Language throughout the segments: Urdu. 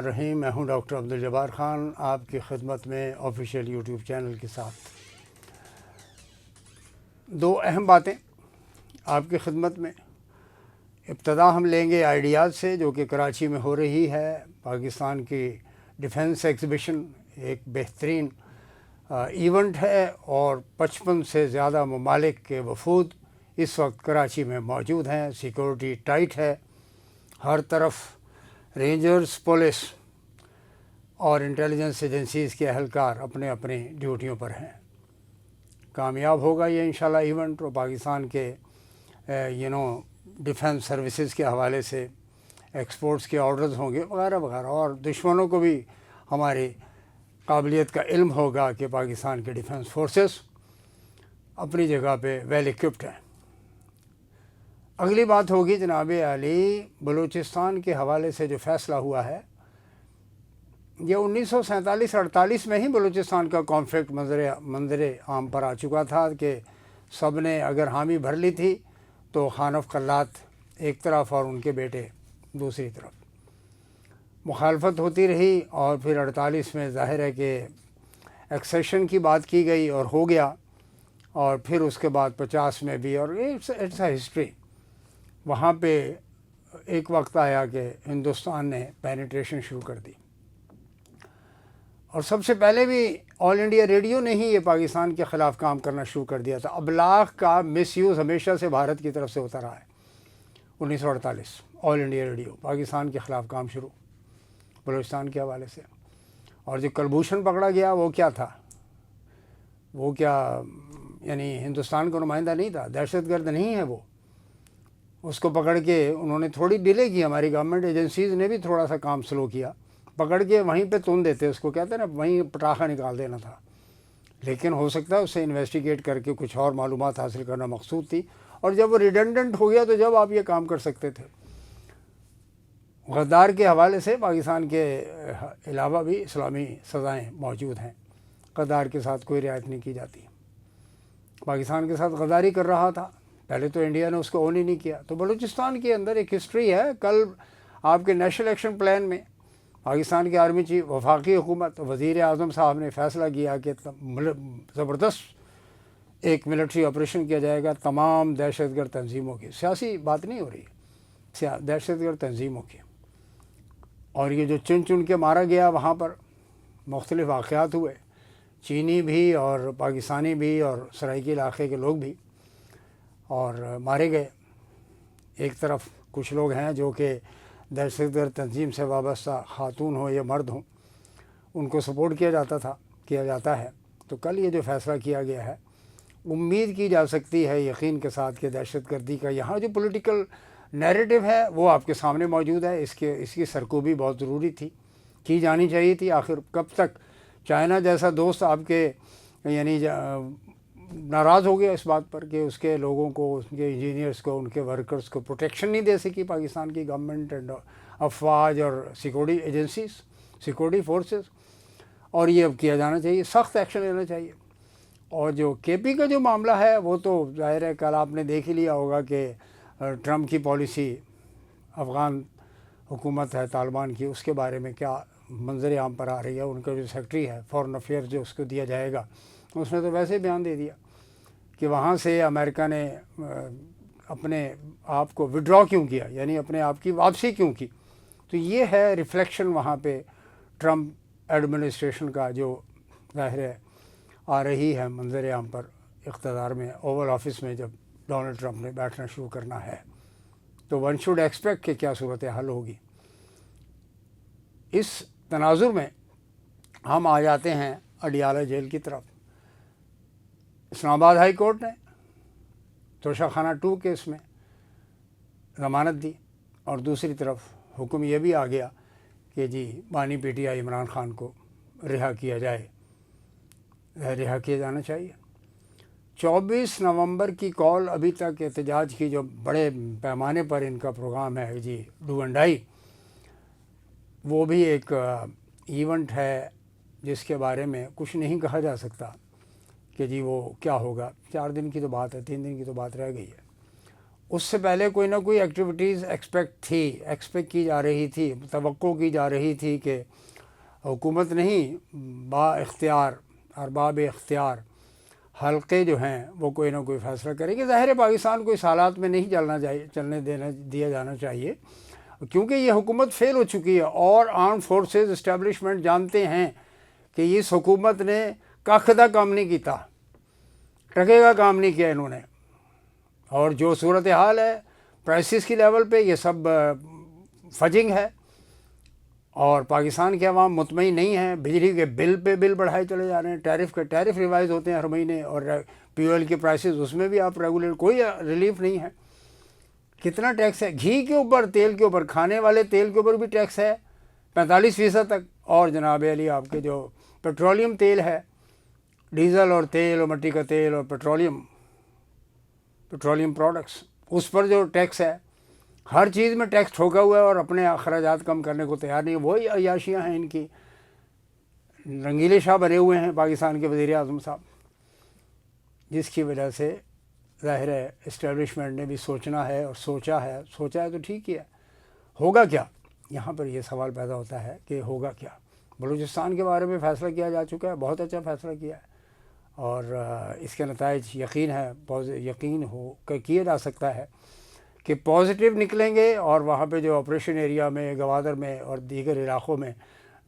رحیم، میں ہوں ڈاکٹر عبدالجبار خان آپ کی خدمت میں آفیشیل یوٹیوب چینل کے ساتھ دو اہم باتیں آپ کی خدمت میں۔ ابتدا ہم لیں گے آئیڈیاز سے، جو کہ کراچی میں ہو رہی ہے۔ پاکستان کی ڈیفنس ایگزیبیشن ایک بہترین ایونٹ ہے اور 55 سے زیادہ ممالک کے وفود اس وقت کراچی میں موجود ہیں۔ سیکورٹی ٹائٹ ہے، ہر طرف رینجرز، پولیس اور انٹیلیجنس ایجنسیز کے اہلکار اپنے اپنی ڈیوٹیوں پر ہیں۔ کامیاب ہوگا یہ انشاءاللہ ایونٹ، اور پاکستان کے ڈیفنس سروسز کے حوالے سے ایکسپورٹس کے آرڈرز ہوں گے وغیرہ وغیرہ، اور دشمنوں کو بھی ہماری قابلیت کا علم ہوگا کہ پاکستان کے ڈیفنس فورسز اپنی جگہ پہ ویل ایکوپڈ ہیں۔ اگلی بات ہوگی جناب عالی، بلوچستان کے حوالے سے جو فیصلہ ہوا ہے، یہ 1947-48 میں ہی بلوچستان کا کانفلکٹ منظر عام پر آ چکا تھا کہ سب نے اگر حامی بھر لی تھی تو خانف قلات ایک طرف اور ان کے بیٹے دوسری طرف مخالفت ہوتی رہی، اور پھر 48 میں ظاہر ہے کہ ایکسیشن کی بات کی گئی اور ہو گیا، اور پھر اس کے بعد 50 میں بھی، اور اٹس اے ہسٹری۔ وہاں پہ ایک وقت آیا کہ ہندوستان نے پینیٹریشن شروع کر دی، اور سب سے پہلے بھی آل انڈیا ریڈیو نے ہی یہ پاکستان کے خلاف کام کرنا شروع کر دیا تھا۔ ابلاغ کا مس یوز ہمیشہ سے بھارت کی طرف سے ہوتا رہا ہے۔ 1948 آل انڈیا ریڈیو پاکستان کے خلاف کام شروع بلوچستان کے حوالے سے، اور جو کلبھوشن پکڑا گیا وہ کیا تھا؟ وہ کیا ہندوستان کا نمائندہ نہیں تھا، دہشت گرد نہیں ہے وہ۔ اس کو پکڑ کے انہوں نے تھوڑی ڈیلے کی، ہماری گورنمنٹ ایجنسیز نے بھی تھوڑا سا کام سلو کیا، پکڑ کے وہیں پہ تن دیتے، اس کو کہتے ہیں نا، وہیں پٹاخہ نکال دینا تھا۔ لیکن ہو سکتا ہے اسے انویسٹیگیٹ کر کے کچھ اور معلومات حاصل کرنا مقصود تھی، اور جب وہ ریڈنڈنٹ ہو گیا تو جب آپ یہ کام کر سکتے تھے۔ غدار کے حوالے سے پاکستان کے علاوہ بھی اسلامی سزائیں موجود ہیں، غدار کے ساتھ کوئی رعایت نہیں کی جاتی۔ پاکستان کے ساتھ غداری کر رہا تھا، پہلے تو انڈیا نے اس کو اون ہی نہیں کیا۔ تو بلوچستان کے اندر ایک ہسٹری ہے۔ کل آپ کے نیشنل ایکشن پلان میں پاکستان کے آرمی چیف، وفاقی حکومت، وزیر اعظم صاحب نے فیصلہ کیا کہ زبردست ایک ملٹری آپریشن کیا جائے گا تمام دہشت گرد تنظیموں کی، سیاسی بات نہیں ہو رہی، دہشت گرد تنظیموں کی۔ اور یہ جو چن چن کے مارا گیا، وہاں پر مختلف واقعات ہوئے، چینی بھی اور پاکستانی بھی اور سرائیکی علاقے کے لوگ بھی، اور مارے گئے۔ ایک طرف کچھ لوگ ہیں جو کہ دہشت گرد تنظیم سے وابستہ، خاتون ہوں یا مرد ہوں، ان کو سپورٹ کیا جاتا ہے۔ تو کل یہ جو فیصلہ کیا گیا ہے، امید کی جا سکتی ہے یقین کے ساتھ کہ دہشت گردی کا یہاں جو پولیٹیکل نیریٹو ہے وہ آپ کے سامنے موجود ہے۔ اس کی سرکوبی بہت ضروری تھی، کی جانی چاہیے تھی۔ آخر کب تک چائنا جیسا دوست آپ کے ناراض ہو گیا اس بات پر کہ اس کے لوگوں کو، اس کے انجینئرس کو، ان کے ورکرز کو پروٹیکشن نہیں دے سکی پاکستان کی گورنمنٹ اینڈ افواج اور سیکورٹی ایجنسیز، سیکورٹی فورسز، اور یہ اب کیا جانا چاہیے، سخت ایکشن لینا چاہیے۔ اور جو کے پی کا جو معاملہ ہے وہ تو ظاہر ہے کل آپ نے دیکھ ہی لیا ہوگا کہ ٹرمپ کی پالیسی، افغان حکومت ہے طالبان کی، اس کے بارے میں کیا منظر عام پر آ رہی ہے۔ ان کا جو سیکرٹری ہے فارن افیئر جو اس کو دیا جائے گا، اس نے تو ویسے بیان دے دیا کہ وہاں سے امریکہ نے اپنے آپ کو وڈرا کیوں کیا، یعنی اپنے آپ کی واپسی کیوں کی۔ تو یہ ہے ریفلیکشن وہاں پہ ٹرمپ ایڈمنسٹریشن کا، جو ظاہر ہے آ رہی ہے منظر عام پر اقتدار میں، اوول آفس میں جب ڈونلڈ ٹرمپ نے بیٹھنا شروع کرنا ہے، تو ون شوڈ ایکسپیکٹ کہ کیا صورت حل ہوگی۔ اس تناظر میں ہم آ جاتے ہیں اڈیالہ جیل کی طرف۔ اسلام آباد ہائی کورٹ نے توشہ خانہ 2 کیس میں ضمانت دی، اور دوسری طرف حکم یہ بھی آ گیا کہ جی بانی P T I Imran Khan کو رہا کیا جائے، رہا کیا جانا چاہیے۔ 24 نومبر کی کال، ابھی تک احتجاج کی جو بڑے پیمانے پر ان کا پروگرام ہے جی ڈو اینڈ ڈائی، وہ بھی ایک ایونٹ ہے جس کے بارے میں کچھ نہیں کہا جا سکتا کہ جی وہ کیا ہوگا۔ 4 دن کی تو بات ہے، 3 دن کی تو بات رہ گئی ہے، اس سے پہلے کوئی نہ کوئی ایکٹیویٹیز ایکسپیکٹ کی جا رہی تھی، توقع کی جا رہی تھی کہ حکومت نہیں، با اختیار ارباب اختیار حلقے جو ہیں وہ کوئی نہ کوئی فیصلہ کریں گے۔ ظاہر ہے پاکستان کو اس حالات میں نہیں چلنے دیا جانا چاہیے، کیونکہ یہ حکومت فیل ہو چکی ہے، اور آرم فورسز اسٹیبلشمنٹ جانتے ہیں کہ اس حکومت نے کخ دا کام نہیں کیتا، ٹکے کا کام نہیں کیا انہوں نے، اور جو صورتحال ہے پرائسز کی لیول پہ یہ سب فجنگ ہے، اور پاکستان کے عوام مطمئن نہیں ہیں۔ بجلی کے بل پہ بل بڑھائے چلے جا رہے ہیں، ٹیرف ریوائز ہوتے ہیں ہر مہینے، اور پی او ایل کے پرائسز اس میں بھی آپ ریگولیٹ، کوئی ریلیف نہیں ہے۔ کتنا ٹیکس ہے گھی کے اوپر، تیل کے اوپر، کھانے والے تیل کے اوپر بھی ٹیکس ہے 45% تک، اور جناب علی آپ کے جو پیٹرولیم تیل ہے، ڈیزل اور تیل اور مٹی کا تیل اور پیٹرولیم پروڈکٹس، اس پر جو ٹیکس ہے، ہر چیز میں ٹیکس ٹھوکا ہوا ہے، اور اپنے اخراجات کم کرنے کو تیار نہیں۔ وہی عیاشیاں ہیں ان کی، رنگیلے شاہ بھرے ہوئے ہیں پاکستان کے وزیر اعظم صاحب، جس کی وجہ سے ظاہر ہے اسٹیبلشمنٹ نے بھی سوچنا ہے، اور سوچا ہے تو ٹھیک ہی ہے۔ ہوگا کیا؟ یہاں پر یہ سوال پیدا ہوتا ہے کہ ہوگا کیا۔ بلوچستان کے بارے میں فیصلہ کیا جا چکا ہے، بہت اچھا فیصلہ کیا ہے، اور اس کے نتائج یقین کیا جا سکتا ہے کہ پازیٹیو نکلیں گے، اور وہاں پہ جو آپریشن ایریا میں، گوادر میں اور دیگر علاقوں میں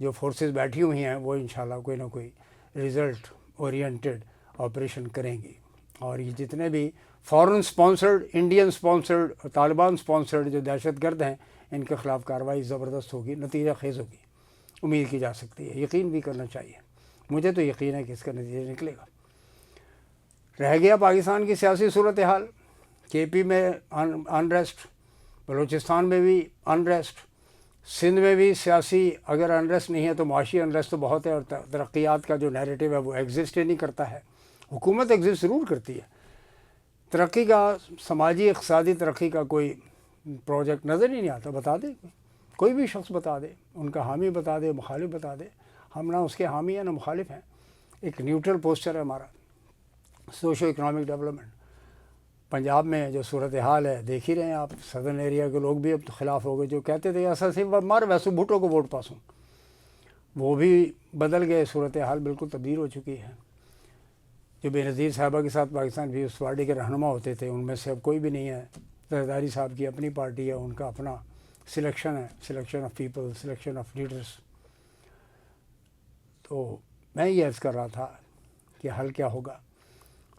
جو فورسز بیٹھی ہوئی ہیں وہ انشاءاللہ کوئی نہ کوئی رزلٹ اورینٹڈ آپریشن کریں گی، اور یہ جتنے بھی foreign sponsored, Indian sponsored, Taliban sponsored جو دہشت گرد ہیں، ان کے خلاف کارروائی زبردست ہوگی، نتیجہ خیز ہوگی، امید کی جا سکتی ہے، یقین بھی کرنا چاہیے۔ مجھے تو یقین ہے کہ اس کا نتیجہ نکلے گا۔ رہ گیا پاکستان کی سیاسی صورتحال، کے پی میں انریسٹ، بلوچستان میں بھی انریسٹ، سندھ میں بھی سیاسی اگر انریسٹ نہیں ہے تو معاشی انریسٹ تو بہت ہے، اور ترقیات کا جو نیریٹو ہے وہ ایگزسٹ ہی نہیں کرتا ہے۔ حکومت ایگزسٹ ضرور کرتی ہے، ترقی کا، سماجی اقتصادی ترقی کا کوئی پروجیکٹ نظر ہی نہیں آتا۔ بتا دے کوئی بھی شخص، بتا دے، ان کا حامی بتا دے، مخالف بتا دے، ہم نہ اس کے حامی ہیں نہ مخالف ہیں، ایک نیوٹرل پوسچر ہے ہمارا۔ سوشو اکنامک ڈیولپمنٹ، پنجاب میں جو صورتحال ہے دیکھ ہی رہے ہیں آپ، سدرن ایریا کے لوگ بھی اب تو خلاف ہو گئے، جو کہتے تھے ایسا سی مار ویسو بھٹو کو ووٹ پاسوں، وہ بھی بدل گئے، صورتحال بالکل تبدیل ہو چکی ہے۔ جو بے نظیر صاحبہ کے ساتھ پاکستان پیپلز پارٹی کے رہنما ہوتے تھے، ان میں سے اب کوئی بھی نہیں ہے۔ زرداری صاحب کی اپنی پارٹی ہے، ان کا اپنا سلیکشن ہے، selection of people, selection of leaders. تو میں یہ عرض کر رہا تھا کہ حل کیا ہوگا؟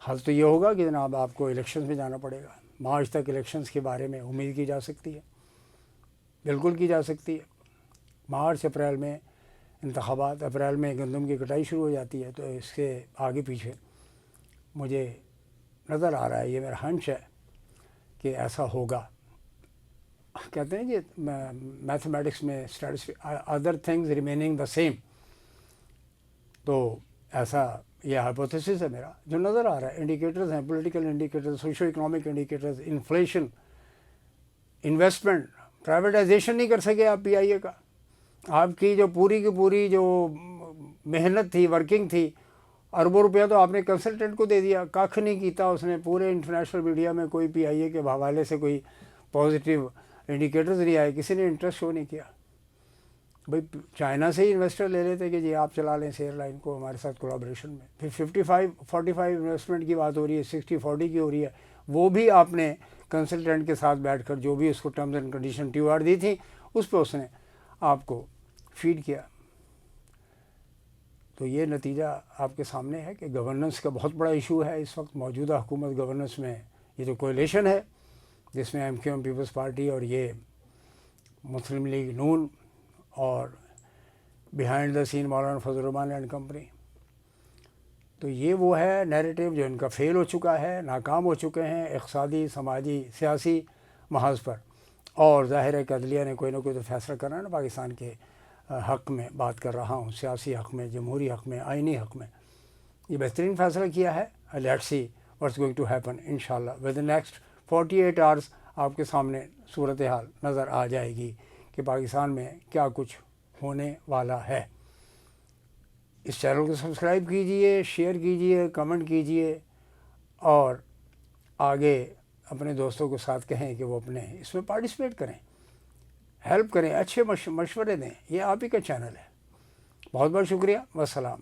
حل تو یہ ہوگا کہ جناب آپ کو الیکشنز میں جانا پڑے گا۔ مارچ تک الیکشنز کے بارے میں امید کی جا سکتی ہے، بالکل کی جا سکتی ہے۔ مارچ اپریل میں انتخابات، اپریل میں گندم کی کٹائی شروع ہو جاتی ہے، تو اس کے آگے پیچھے مجھے نظر آ رہا ہے، یہ میرا ہنچ ہے کہ ایسا ہوگا۔ کہتے ہیں کہ میتھمیٹکس میں other things remaining the same, تو ایسا یہ ہائپوتھیسس ہے میرا، جو نظر آ رہا ہے۔ انڈیکیٹرز ہیں، political indicators, socio economic indicators, inflation, investment, privatization نہیں کر سکے آپ پی آئی اے کا۔ آپ کی جو پوری کی پوری جو محنت تھی، ورکنگ تھی، اربوں روپیہ تو آپ نے کنسلٹنٹ کو دے دیا، کاکھ نہیں کیتا اس نے۔ پورے انٹرنیشنل میڈیا میں کوئی پی آئی اے کے حوالے سے کوئی پازیٹیو انڈیکیٹرز نہیں آئے، کسی نے انٹرسٹ شو نہیں کیا۔ بھائی چائنا سے ہی انویسٹر لے لیتے کہ جی آپ چلا لیں اس ایئر لائن کو ہمارے ساتھ کولیبریشن میں۔ پھر 55-45 انویسٹمنٹ کی بات ہو رہی ہے، 60-40 کی ہو رہی ہے، وہ بھی آپ نے کنسلٹنٹ کے ساتھ بیٹھ کر جو بھی اس کو terms and condition T O R دی تھی، اس پہ اس نے آپ کو فیڈ کیا۔ تو یہ نتیجہ آپ کے سامنے ہے کہ گورننس کا بہت بڑا ایشو ہے اس وقت موجودہ حکومت گورننس میں۔ یہ جو کولیشن ہے جس میں MQM پیپلز پارٹی اور یہ مسلم لیگ نون اور behind the scene Maulana Fazal Rahman and company, تو یہ وہ ہے نیریٹو جو ان کا فیل ہو چکا ہے، ناکام ہو چکے ہیں اقتصادی، سماجی، سیاسی محاذ پر۔ اور ظاہر ہے کہ عدلیہ نے کوئی نہ کوئی تو فیصلہ کرنا ہے نا پاکستان کے حق میں، بات کر رہا ہوں سیاسی حق میں، جمہوری حق میں، آئینی حق میں۔ یہ بہترین فیصلہ کیا ہے۔ Let's see what's going to happen انشاءاللہ ود دا نیکسٹ 48 آورس آپ کے سامنے صورتحال نظر آ جائے گی کہ پاکستان میں کیا کچھ ہونے والا ہے۔ اس چینل کو سبسکرائب کیجئے، شیئر کیجئے، کمنٹ کیجئے، اور آگے اپنے دوستوں کے ساتھ کہیں کہ وہ اپنے اس میں پارٹیسپیٹ کریں، ہیلپ کریں، اچھے مشورے دیں. یہ آپ ہی کا چینل ہے. بہت بہت شکریہ. والسلام.